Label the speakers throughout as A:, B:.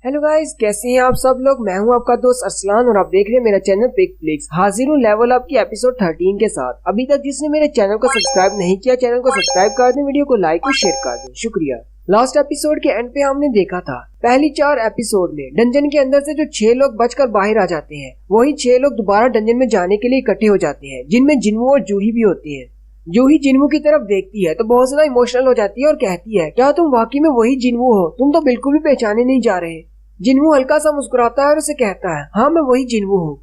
A: Hello guys, कैसे हैं आप सब लोग। मैं हूं आपका दोस्त अरसलान और आप देख रहे हैं मेरा चैनल पिक फ्लिक्स। हाजिर हूं लेवल अप की एपिसोड 13 के साथ। अभी तक जिसने मेरे चैनल को सब्सक्राइब नहीं किया, चैनल को सब्सक्राइब कर दें, वीडियो को लाइक और शेयर कर दें, शुक्रिया। लास्ट एपिसोड के एंड पे हमने देखा था पहली 4 एपिसोड में डंजन के अंदर से जो 6 लोग बचकर बाहर आ जाते हैं, वही 6 लोग दोबारा डंजन में जाने के लिए इकट्ठे हो जाते हैं, जिनमें जिन्वो और जूही भी होती है। जूही जिन्वो की तरफ देखती है तो बहुत ज्यादा इमोशनल हो जाती है और कहती है, क्या तुम वाकई में वही जिन्वो हो? तुम तो बिल्कुल भी पहचाने नहीं जा रहे। जिन्वो हल्का सा मुस्कुराता है और उसे कहता है, हाँ मैं वही जिन्वो हूँ।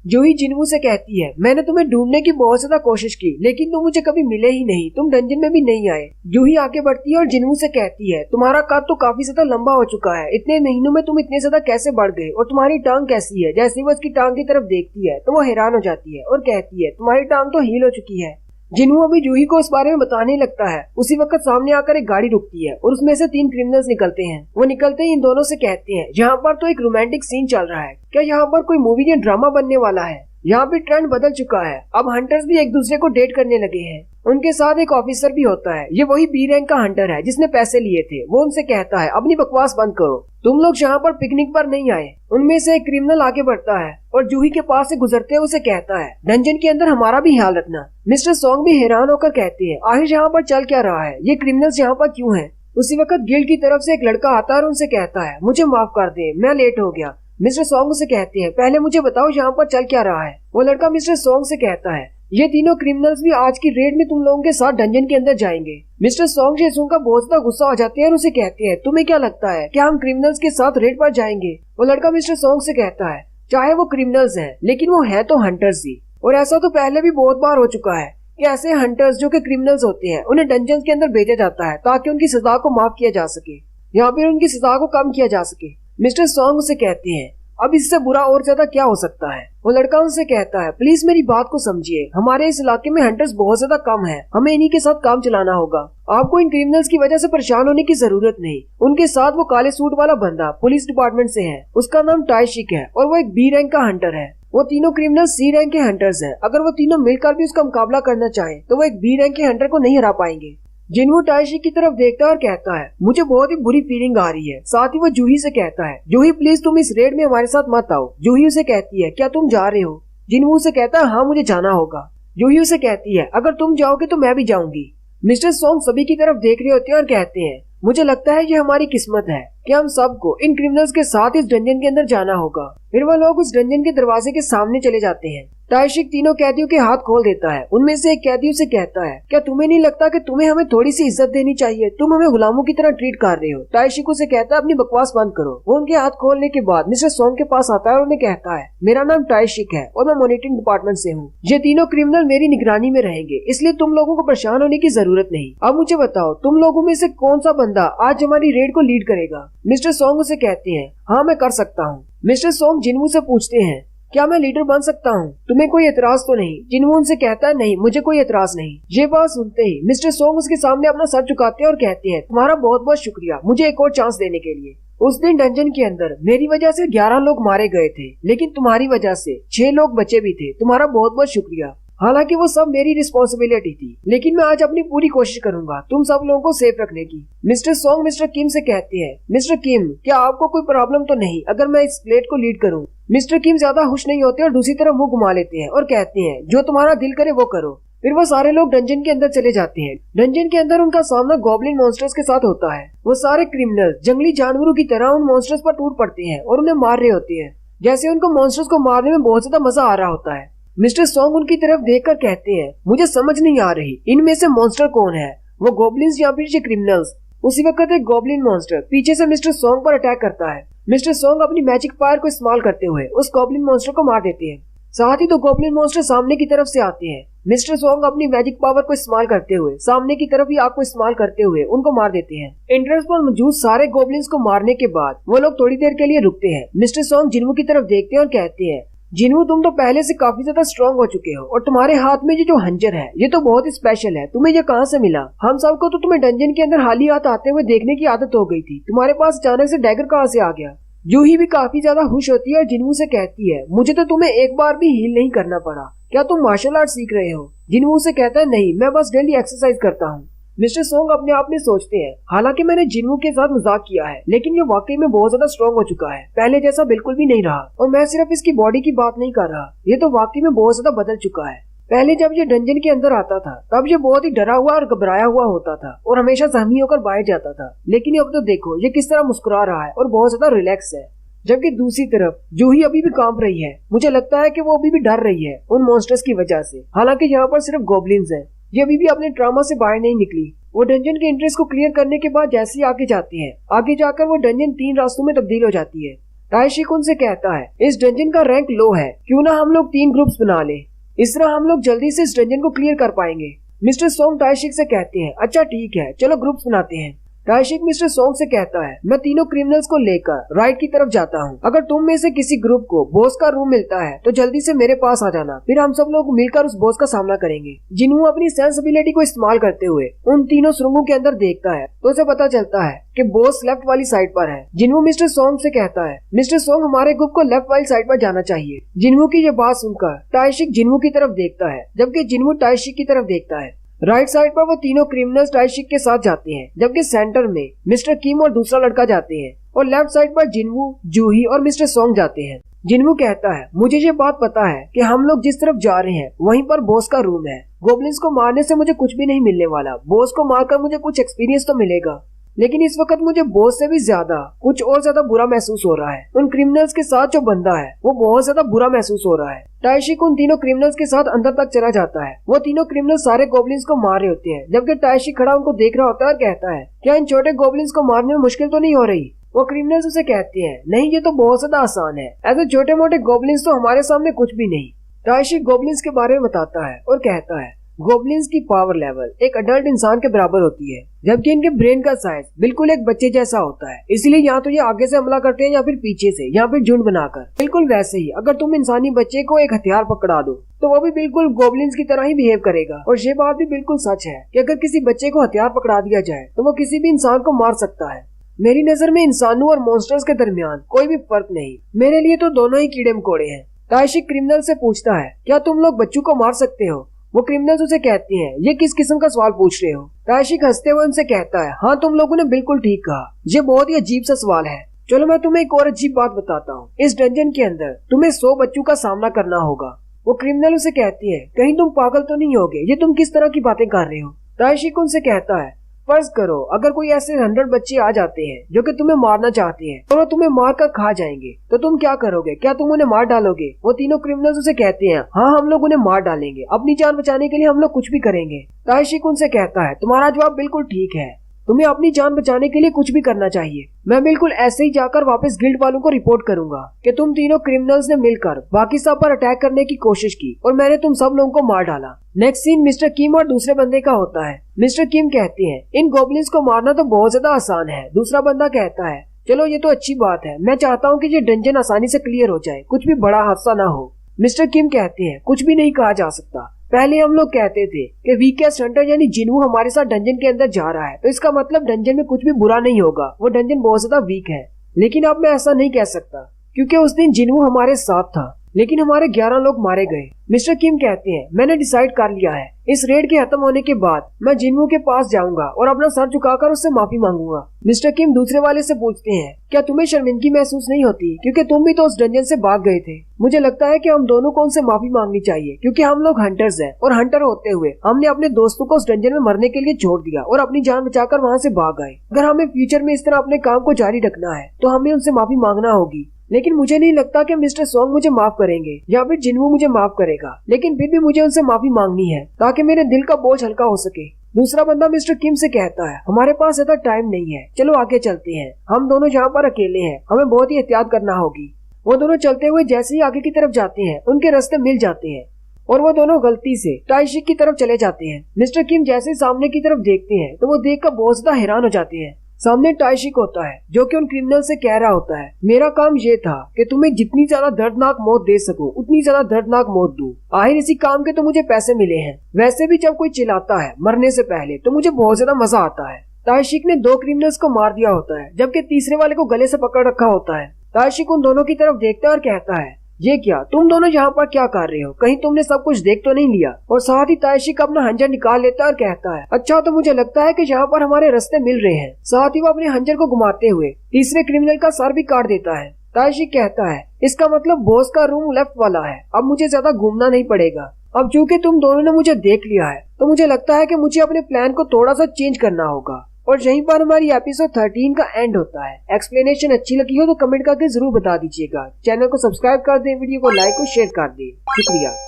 A: जूही जिन्वो से कहती है, मैंने तुम्हें ढूंढने की बहुत ज्यादा कोशिश की, लेकिन तुम मुझे कभी मिले ही नहीं, तुम डंजन में भी नहीं आए। जूही आगे बढ़ती है और जिन्वो से कहती है, तुम्हारा कद तो काफी ज्यादा लंबा हो चुका है, इतने महीनों में तुम इतने ज्यादा कैसे बढ़ गए? और तुम्हारी टांग कैसी है? जैसे ही वो उसकी टांग की तरफ देखती है तो वो हैरान हो जाती है और कहती है, तुम्हारी टांग तो हील हो चुकी है। जिन्वो अभी जूही को इस बारे में बताने लगता है, उसी वक्त सामने आकर एक गाड़ी रुकती है और उसमें से 3 क्रिमिनल्स निकलते हैं। वो निकलते ही इन दोनों से कहते हैं, यहाँ पर तो एक रोमांटिक सीन चल रहा है, क्या यहाँ पर कोई मूवी या ड्रामा बनने वाला है? यहाँ पे ट्रेंड बदल चुका है, अब हंटर्स भी एक दूसरे को डेट करने लगे हैं। उनके साथ एक ऑफिसर भी होता है, ये वही बी रैंक का हंटर है जिसने पैसे लिए थे। वो उनसे कहता है, अपनी बकवास बंद करो, तुम लोग यहाँ पर पिकनिक पर नहीं आए। उनमें से एक क्रिमिनल आगे बढ़ता है और जूही के पास से गुजरते हुए उसे कहता है, डंजन के अंदर हमारा भी ख्याल रखना। मिस्टर सॉन्ग भी हैरान होकर कहते हैं, आखिर यहाँ पर चल क्या रहा है? ये क्रिमिनल्स यहाँ पर क्यों हैं? उसी वक्त गिल्ड की तरफ से एक लड़का आता है और उनसे कहता है, मुझे माफ कर दे, मैं लेट हो गया। मिस्टर सॉन्ग उसे कहते हैं, पहले मुझे बताओ यहाँ पर चल क्या रहा है? वो लड़का मिस्टर सॉन्ग से कहता है, ये तीनों क्रिमिनल्स भी आज की रेड में तुम लोगों के साथ डंजन के अंदर जाएंगे। मिस्टर सॉन्ग से सुनकर बहुत ज्यादा गुस्सा हो जाते हैं और उसे कहते हैं, तुम्हें क्या लगता है क्या हम क्रिमिनल्स के साथ रेड पर जाएंगे? वो लड़का मिस्टर सॉन्ग से कहता है, चाहे वो क्रिमिनल्स हैं, लेकिन वो है तो हंटर्स ही, और ऐसा तो पहले भी बहुत बार हो चुका है कि ऐसे हंटर्स जो कि क्रिमिनल्स होते हैं, उन्हें डंजन के अंदर भेजा जाता है ताकि उनकी सजा को माफ किया जा सके या फिर उनकी सजा को कम किया जा सके। मिस्टर सॉन्ग उसे कहते हैं, अब इससे बुरा और ज्यादा क्या हो सकता है? वो लड़का उनसे कहता है, प्लीज मेरी बात को समझिए, हमारे इस इलाके में हंटर्स बहुत ज्यादा कम हैं, हमें इन्हीं के साथ काम चलाना होगा। आपको इन क्रिमिनल्स की वजह से परेशान होने की जरूरत नहीं। उनके साथ वो काले सूट वाला बंदा पुलिस डिपार्टमेंट से है, उसका नाम टाइशिक है और वो एक बी रैंक का हंटर है। वो तीनों क्रिमिनल सी रैंक के हंटर्स हैं। अगर वो तीनों मिलकर भी उसका मुकाबला करना चाहें तो वो एक बी रैंक के हंटर को नहीं हरा पाएंगे। जिन्वो टाइशिक की तरफ देखता है और कहता है, मुझे बहुत ही बुरी फीलिंग आ रही है। साथ ही वो जूही से कहता है, जूही प्लीज तुम इस रेड में हमारे साथ मत आओ। जूही उसे कहती है, क्या तुम जा रहे हो? जिन्वो उसे कहता है, हाँ मुझे जाना होगा। जूही उसे कहती है, अगर तुम जाओगे तो मैं भी जाऊंगी। मिस्टर सॉन्ग सभी की तरफ देख रहे होते हैं और कहते हैं, मुझे लगता है ये हमारी किस्मत है कि हम सबको इन क्रिमिनल्स के साथ इस डंजन के अंदर जाना होगा। फिर वो लोग उस डंजन के दरवाजे के सामने चले जाते हैं। टाइशिक तीनों कैदियों के हाथ खोल देता है। उनमें से एक कैदी उसे कहता है, क्या तुम्हें नहीं लगता कि तुम्हें हमें थोड़ी सी इज्जत देनी चाहिए? तुम हमें गुलामों की तरह ट्रीट कर रहे हो। टाइशिक उसे कहता है, अपनी बकवास बंद करो। वो उनके हाथ खोलने के बाद मिस्टर सॉन्ग के पास आता है और उन्हें कहता है, मेरा नाम टाइशिक है और मैं मॉनिटरिंग डिपार्टमेंट से हूँ। ये तीनों क्रिमिनल मेरी निगरानी में रहेंगे, इसलिए तुम लोगों को परेशान होने की जरूरत नहीं। अब मुझे बताओ, तुम लोगों में से कौन सा बंदा आज हमारी रेड को लीड करेगा? मिस्टर सॉन्ग उसे कहते हैं, हाँ मैं कर सकता हूँ। मिस्टर सॉन्ग जिन्वो से पूछते हैं, क्या मैं लीडर बन सकता हूँ? तुम्हें कोई एतराज तो नहीं? जिन्वो उनसे कहता है, नहीं मुझे कोई एतराज नहीं। ये बात सुनते ही मिस्टर सॉन्ग उसके सामने अपना सर झुकाते हैं और कहते हैं, तुम्हारा बहुत बहुत शुक्रिया मुझे एक और चांस देने के लिए। उस दिन डंजन के अंदर मेरी वजह से 11 लोग मारे गए थे, लेकिन तुम्हारी वजह से 6 लोग बचे भी थे। तुम्हारा बहुत बहुत शुक्रिया। हालांकि वो सब मेरी रिस्पॉन्सिबिलिटी थी, लेकिन मैं आज अपनी पूरी कोशिश करूंगा तुम सब लोगों को सेफ रखने की। मिस्टर सॉन्ग मिस्टर किम से कहते हैं, मिस्टर किम क्या आपको कोई प्रॉब्लम तो नहीं अगर मैं इस प्लेट को लीड करूं? मिस्टर किम ज्यादा खुश नहीं होते और दूसरी तरफ मुंह घुमा लेते हैं और कहते हैं, जो तुम्हारा दिल करे वो करो। फिर वो सारे लोग डंजन के अंदर चले जाते हैं। डंजन के अंदर उनका सामना गॉब्लिन मॉन्स्टर्स के साथ होता है। वो सारे क्रिमिनल जंगली जानवरों की तरह उन मॉन्स्टर्स पर टूट पड़ते हैं और उन्हें मार रहे होते हैं, जैसे उनको मॉन्स्टर्स को मारने में बहुत ज्यादा मजा आ रहा होता है। मिस्टर सॉन्ग उनकी तरफ देखकर कहते हैं, मुझे समझ नहीं आ रही इनमें से मॉन्स्टर कौन है, वो गॉब्लिन्स या फिर ये क्रिमिनल्स? उसी वक्त एक गॉब्लिन मॉन्स्टर पीछे से मिस्टर सॉन्ग पर अटैक करता है। मिस्टर सॉन्ग अपनी मैजिक पावर को इस्तेमाल करते हुए उस गॉब्लिन मॉन्स्टर को मार देते हैं। साथ ही 2 गॉब्लिन मॉन्स्टर सामने की तरफ से आते हैं। मिस्टर सॉन्ग अपनी मैजिक पावर को इस्तेमाल करते हुए सामने की तरफ ही आग को इस्तेमाल करते हुए उनको मार देते हैं। एंट्रेंस पर मौजूद सारे गॉब्लिन्स को मारने के बाद वो लोग थोड़ी देर के लिए रुकते हैं। मिस्टर सॉन्ग जिन्वो की तरफ देखते हैं और कहते हैं, जिन्वो तुम तो पहले से काफी ज्यादा स्ट्रॉन्ग हो चुके हो और तुम्हारे हाथ में ये जो हंजर है ये तो बहुत ही स्पेशल है। तुम्हें ये कहाँ से मिला? हम सबको तो तुम्हें डंजन के अंदर हाली हाथ आते हुए देखने की आदत हो गई थी, तुम्हारे पास अचानक से डैगर कहाँ से आ गया? जूही भी काफी ज्यादा खुश होती है और जिन्वो से कहती है, मुझे तो तुम्हें एक बार भी हील नहीं करना पड़ा, क्या तुम मार्शल आर्ट सीख रहे हो? जिन्वो से कहता है, नहीं मैं बस डेली एक्सरसाइज करता हूँ। मिस्टर सोंग अपने आप में सोचते हैं, हालांकि मैंने जिनवू के साथ मजाक किया है, लेकिन ये वाकई में बहुत ज्यादा स्ट्रॉन्ग हो चुका है, पहले जैसा बिल्कुल भी नहीं रहा। और मैं सिर्फ इसकी बॉडी की बात नहीं कर रहा, ये तो वाकई में बहुत ज्यादा बदल चुका है। पहले जब ये डंजन के अंदर आता था तब ये बहुत ही डरा हुआ और घबराया हुआ होता था और हमेशा सहमी होकर बाहर जाता था, लेकिन अब तो देखो ये किस तरह मुस्कुरा रहा है और बहुत ज्यादा रिलैक्स है। जबकि दूसरी तरफ जूही अभी भी कांप रही है, मुझे लगता है कि वो अभी भी डर रही है उन मॉन्स्टर्स की वजह से। हालांकि यहाँ पर सिर्फ गॉब्लिन्स हैं, ये अभी भी अपने ट्रॉमा से बाहर नहीं निकली। वो डंजन के एंट्रेंस को क्लियर करने के बाद जैसे ही आगे जाती है, आगे जाकर वो डंजन 3 रास्तों में तब्दील हो जाती है। ताइशिक उनसे कहता है, इस डंजन का रैंक लो है, क्यों ना हम लोग 3 ग्रुप्स बना ले, इस तरह हम लोग जल्दी से इस डंजन को क्लियर कर पाएंगे। मिस्टर सोंग ताइशिक से कहते हैं, अच्छा ठीक है, चलो ग्रुप्स बनाते हैं। ताइशिक मिस्टर सोंग से कहता है, मैं तीनों क्रिमिनल्स को लेकर राइट की तरफ जाता हूँ। अगर तुम में से किसी ग्रुप को बॉस का रूम मिलता है तो जल्दी से मेरे पास आ जाना, फिर हम सब लोग मिलकर उस बॉस का सामना करेंगे। जिनवू अपनी सेंसिबिलिटी को इस्तेमाल करते हुए उन तीनों सुरंगों के अंदर देखता है तो उसे पता चलता है कि बॉस लेफ्ट वाली साइड पर है। जिनवू मिस्टर सोंग से कहता है, मिस्टर सोंग हमारे ग्रुप को लेफ्ट वाली साइड पर जाना चाहिए। जिनवू की ये बात सुनकर ताइशिक जिनवू की तरफ देखता है, जबकि जिनवू ताइशिक की तरफ देखता है। राइट साइड पर वो तीनों क्रिमिनल्स ताइशिक के साथ जाते हैं, जबकि सेंटर में मिस्टर किम और दूसरा लड़का जाते हैं, और लेफ्ट साइड पर जिनवू, जूही और मिस्टर सोंग जाते हैं। जिनवू कहता है, मुझे ये बात पता है कि हम लोग जिस तरफ जा रहे हैं वहीं पर बॉस का रूम है। गोब्लिन्स को मारने से मुझे कुछ भी नहीं मिलने वाला, बॉस को मारकर मुझे कुछ एक्सपीरियंस तो मिलेगा, लेकिन इस वक्त मुझे बॉस से भी ज्यादा कुछ और ज्यादा बुरा महसूस हो रहा है। उन क्रिमिनल्स के साथ जो बंदा है वो बहुत ज्यादा बुरा महसूस हो रहा है। ताइशिक उन तीनों क्रिमिनल्स के साथ अंदर तक चला जाता है। वो तीनों क्रिमिनल सारे गोब्लिन्स को मार रहे होते हैं, जबकि ताइशिक खड़ा उनको देख रहा होता है और कहता है, क्या इन छोटे गोब्लिन्स को मारने में मुश्किल तो नहीं हो रही? वो क्रिमिनल्स उसे कहते हैं, नहीं ये तो बहुत ज्यादा आसान है, ऐसे छोटे मोटे गोब्लिन्स तो हमारे सामने कुछ भी नहीं। ताइशिक गोब्लिन्स के बारे में बताता है और कहता है, गोब्लिन्स की पावर लेवल एक अडल्ट इंसान के बराबर होती है, जबकि इनके ब्रेन का साइज बिल्कुल एक बच्चे जैसा होता है। इसलिए या तो ये आगे से हमला करते हैं या फिर पीछे से या फिर झुंड बनाकर। बिल्कुल वैसे ही अगर तुम इंसानी बच्चे को एक हथियार पकड़ा दो तो वो भी बिल्कुल गोब्लिन्स की तरह ही बिहेव करेगा। और ये बात भी बिल्कुल सच है कि अगर किसी बच्चे को हथियार पकड़ा दिया जाए तो वो किसी भी इंसान को मार सकता है। मेरी नजर में इंसानों और मॉन्स्टर्स के दरमियान कोई भी फर्क नहीं, मेरे लिए तो दोनों ही कीड़े मकोड़े हैं। ताइशिक क्रिमिनल से पूछता है, क्या तुम लोग बच्चों को मार सकते हो? वो क्रिमिनल्स उसे कहते हैं, ये किस किस्म का सवाल पूछ रहे हो? ताइशिक हंसते हुए उनसे कहता है, हाँ तुम लोगों ने बिल्कुल ठीक कहा, ये बहुत ही अजीब सा सवाल है। चलो मैं तुम्हें एक और अजीब बात बताता हूँ। इस डंजन के अंदर तुम्हें 100 बच्चों का सामना करना होगा। वो क्रिमिनल उसे कहती है, कहीं तुम पागल तो नहीं होगे, ये तुम किस तरह की बातें कर रहे हो? ताइशिक उनसे कहता है, फर्ज करो अगर कोई ऐसे 100 बच्चे आ जाते हैं जो कि तुम्हें मारना चाहते हैं और वो तुम्हें मार कर खा जाएंगे, तो तुम क्या करोगे? क्या तुम उन्हें मार डालोगे? वो तीनों क्रिमिनल्स उसे कहते हैं, हाँ हम लोग उन्हें मार डालेंगे, अपनी जान बचाने के लिए हम लोग कुछ भी करेंगे। ताइशिक उनसे कहता है, तुम्हारा जवाब बिल्कुल ठीक है, तुम्हें अपनी जान बचाने के लिए कुछ भी करना चाहिए। मैं बिल्कुल ऐसे ही जाकर वापस गिल्ड वालों को रिपोर्ट करूंगा कि तुम तीनों क्रिमिनल्स ने मिलकर बाकी सब पर अटैक करने की कोशिश की और मैंने तुम सब लोगों को मार डाला। नेक्स्ट सीन मिस्टर किम और दूसरे बंदे का होता है। मिस्टर किम कहते हैं, इन गोब्लिन्स को मारना तो बहुत ज्यादा आसान है। दूसरा बंदा कहता है, चलो ये तो अच्छी बात है, मैं चाहता हूँ कि ये डंजन आसानी से क्लियर हो जाए, कुछ भी बड़ा हादसा ना हो। मिस्टर किम कहते हैं, कुछ भी नहीं कहा जा सकता। पहले हम लोग कहते थे कि वीकेस्ट हंटर यानी जिनवू हमारे साथ डंजन के अंदर जा रहा है तो इसका मतलब डंजन में कुछ भी बुरा नहीं होगा, वो डंजन बहुत ज्यादा वीक है। लेकिन अब मैं ऐसा नहीं कह सकता क्योंकि उस दिन जिनवू हमारे साथ था, लेकिन हमारे 11 लोग मारे गए। मिस्टर किम कहते हैं, मैंने डिसाइड कर लिया है, इस रेड के खत्म होने के बाद मैं जिनवू के पास जाऊंगा और अपना सर झुकाकर उससे माफी मांगूंगा। मिस्टर किम दूसरे वाले से पूछते हैं, क्या तुम्हें शर्मिंदगी महसूस नहीं होती क्योंकि तुम भी तो उस डंजन से भाग गए थे? मुझे लगता है कि हम दोनों को उनसे माफी मांगनी चाहिए क्योंकि हम लोग हंटर्स हैं और हंटर होते हुए हमने अपने दोस्तों को उस डंजन में मरने के लिए छोड़ दिया और अपनी जान बचाकर वहाँ से भाग आए। अगर हमें फ्यूचर में इस तरह अपने काम को जारी रखना है तो हमें उनसे माफी मांगना होगी। लेकिन मुझे नहीं लगता कि मिस्टर सोंग मुझे माफ करेंगे या फिर जिनवू मुझे माफ करेगा, लेकिन फिर भी मुझे उनसे माफी मांगनी है ताकि मेरे दिल का बोझ हल्का हो सके। दूसरा बंदा मिस्टर किम से कहता है, हमारे पास ज्यादा टाइम नहीं है, चलो आगे चलते हैं, हम दोनों यहाँ पर अकेले हैं, हमें बहुत ही एहतियात करना होगी। वो दोनों चलते हुए जैसे ही आगे की तरफ जाते हैं उनके रास्ते मिल जाते हैं और वो दोनों गलती से ताइशिक की तरफ चले जाते हैं। मिस्टर किम जैसे सामने की तरफ देखते हैं तो वो देखकर बहुत ज्यादा हैरान हो जाते हैं। सामने ताइशिक होता है जो कि उन क्रिमिनल से कह रहा होता है, मेरा काम ये था कि तुम्हें जितनी ज्यादा दर्दनाक मौत दे सकूं उतनी ज्यादा दर्दनाक मौत दूं। आखिर इसी काम के तो मुझे पैसे मिले हैं। वैसे भी जब कोई चिल्लाता है मरने से पहले तो मुझे बहुत ज्यादा मजा आता है। ताइशिक ने 2 क्रिमिनल्स को मार दिया होता है जबकि तीसरे वाले को गले से पकड़ रखा होता है। ताइशिक उन दोनों की तरफ देखता है और कहता है, ये क्या, तुम दोनों यहाँ पर क्या कर रहे हो? कहीं तुमने सब कुछ देख तो नहीं लिया? और साथ ही तायशी अपना हंजर निकाल लेता है और कहता है, अच्छा तो मुझे लगता है कि यहाँ पर हमारे रास्ते मिल रहे हैं। साथ ही वो अपने हंजर को घुमाते हुए तीसरे क्रिमिनल का सर भी काट देता है। तायशी कहता है, इसका मतलब बॉस का रूम लेफ्ट वाला है, अब मुझे ज्यादा घूमना नहीं पड़ेगा। अब चूंकि तुम दोनों ने मुझे देख लिया है तो मुझे लगता है कि मुझे अपने प्लान को थोड़ा सा चेंज करना होगा। और यहीं पर हमारी एपिसोड 13 का एंड होता है। एक्सप्लेनेशन अच्छी लगी हो तो कमेंट करके जरूर बता दीजिएगा। चैनल को सब्सक्राइब कर दें, वीडियो को लाइक और शेयर कर दें। शुक्रिया।